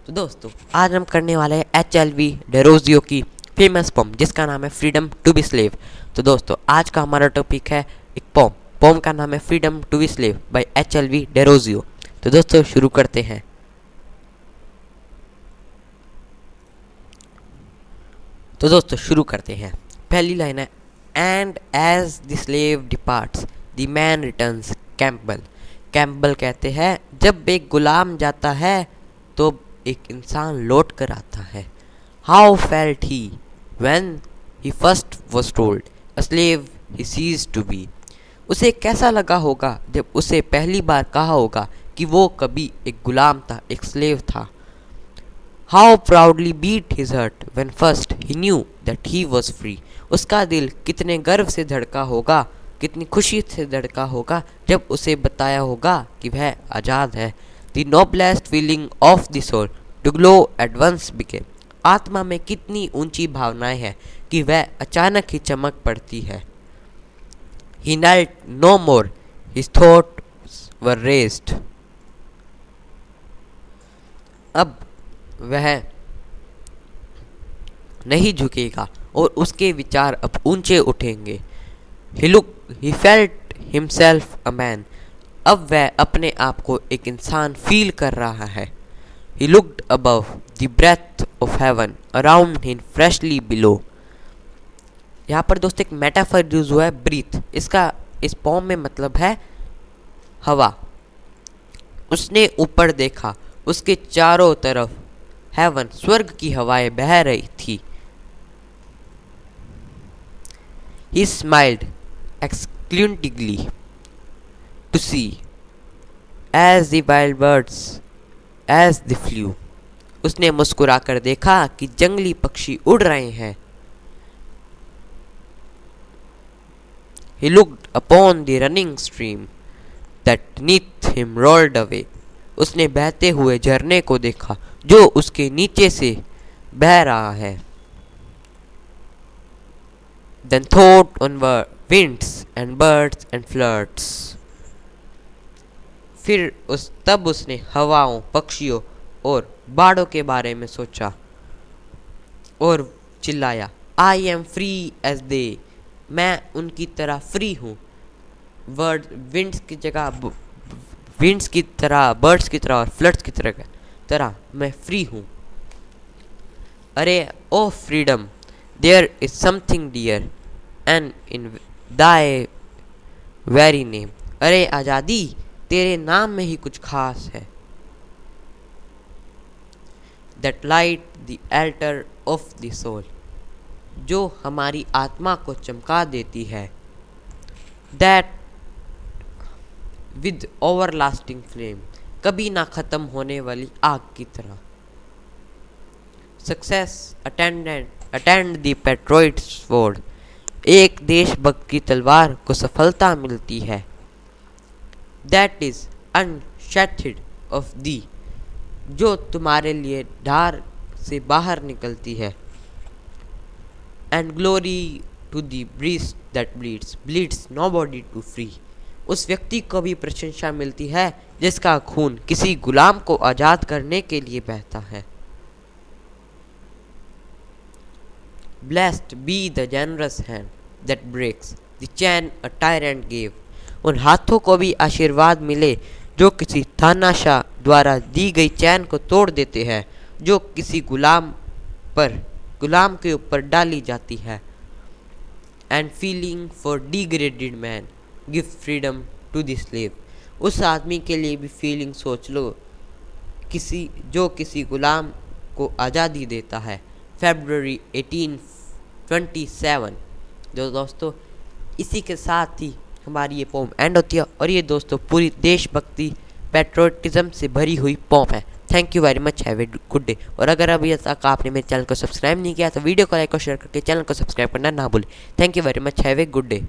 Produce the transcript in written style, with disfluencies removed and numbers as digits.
तो दोस्तों आज हम करने वाले हैं HLV डेरोजियो की फेमस पोम जिसका नाम है फ्रीडम टू बी स्लेव। तो दोस्तों आज का हमारा टॉपिक है एक पोम का नाम है freedom to be slave by HLV Derozio. तो दोस्तों शुरू करते हैं। पहली लाइन है and as the slave departs the man returns Campbell. Campbell कहते हैं जब एक गुलाम जाता है तो एक इंसान लौट कर आता है। How felt he when he first was told a slave he ceased to be. उसे कैसा लगा होगा जब उसे पहली बार कहा होगा कि वो कभी एक गुलाम था, एक स्लेव था। How proudly beat his heart when first he knew that he was free. उसका दिल कितने गर्व से धड़का होगा, कितनी खुशी से धड़का होगा जब उसे बताया होगा कि वह आज़ाद है। The noblest feeling of the soul to glow at once became। आत्मा में कितनी ऊंची भावनाएं हैं कि वह अचानक ही चमक पड़ती है। He knelt no more, his thoughts were raised। अब वह नहीं झुकेगा और उसके विचार अब ऊंचे उठेंगे। He felt himself a man। अब वह अपने आप को एक इंसान फील कर रहा है। He looked above the breath of heaven around him freshly below। यहाँ पर दोस्तों एक मेटाफर यूज हुआ है ब्रीथ। इसका इस पोम में मतलब है हवा। उसने ऊपर देखा, उसके चारों तरफ हेवन स्वर्ग की हवाएं बह रही थी। He smiled exclusively to see as the wild birds as they flew। उसने मुस्कुराकर देखा कि जंगली पक्षी उड़ रहे हैं। He looked upon the running stream that beneath him rolled away। उसने बहते हुए झरने को देखा जो उसके नीचे से बह रहा है। Then thought on winds and birds and floods। फिर तब उसने हवाओं, पक्षियों और बाड़ों के बारे में सोचा और चिल्लाया I am free as they. मैं उनकी तरह फ्री हूँ। विंड्स की तरह, बर्ड्स की तरह और फ्लड्स की तरह मैं फ्री हूँ। अरे ओ freedom there is something dear and in thy very name. अरे आज़ादी तेरे नाम में ही कुछ खास है। That light the altar of the soul। जो हमारी आत्मा को चमका देती है। That with everlasting flame। कभी ना खत्म होने वाली आग की तरह। Success attend the patriot sword। एक देशभक्त की तलवार को सफलता मिलती है। That is unsheathed of thee। जो तुम्हारे लिए धार से बाहर निकलती है। And glory to the breast that bleeds nobody to free। उस व्यक्ति को भी प्रशंसा मिलती है जिसका खून किसी गुलाम को आज़ाद करने के लिए बहता है। Blessed be the generous hand that breaks the chain a tyrant gave। उन हाथों को भी आशीर्वाद मिले जो किसी तानाशाह द्वारा दी गई चैन को तोड़ देते हैं, जो किसी गुलाम के ऊपर डाली जाती है। And feeling for degraded man give freedom to the slave. उस आदमी के लिए भी फीलिंग सोच लो जो किसी गुलाम को आज़ादी देता है। February 1827। जो दोस्तों इसी के साथ ही हमारी ये पोम एंड होती है और ये दोस्तों पूरी देशभक्ति पैट्रियोटिज्म से भरी हुई पोम है। Thank you very much, have a good day. और अगर अभी तक आपने मेरे चैनल को सब्सक्राइब नहीं किया तो वीडियो को लाइक और शेयर करके चैनल को सब्सक्राइब करना ना भूलें। Thank you very much, have a good day.